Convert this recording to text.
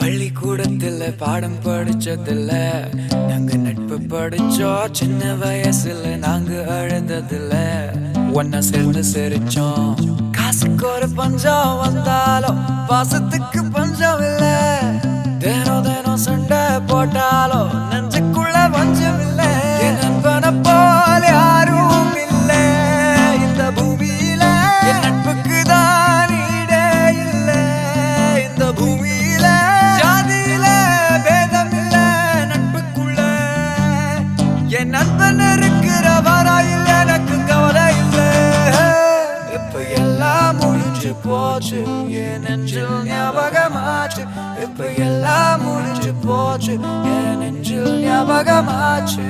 பள்ளிக்கூடத்துல பாடம் படிச்சதில்ல, நாங்க நட்பு படிச்சோம். சின்ன வயசுல நாங்க அழுததில்ல, ஒன்னா சேர்ந்து சிரிச்சோம். காசுக்கு ஒரு பஞ்சம் வந்தாலும் பாசத்துக்கு பஞ்சம் இல்ல. தினம் தினம் சண்டை போட்டாலும் நெஞ்சுக்குள்ள பஞ்சம் இல்ல. என் நண்பனை போல யாரும் இல்ல இந்த பூமியில. என் நட்புக்கு தான் ஈடே இல்ல இந்த பூமியில. ஜாதியில பேதம் இல்ல நட்புக்குள்ள. என் நண்பன் இருக்கிற வரையில் எனக்கு கவலை இல்ல. இப்ப எல்லாம் முடிஞ்சு போச்சு, என் நெஞ்சில் ஞாபகமாச்சு. இப்ப எல்லாம் முடிஞ்சு போச்சு, என் நெஞ்சில் ஞாபகமாச்சு.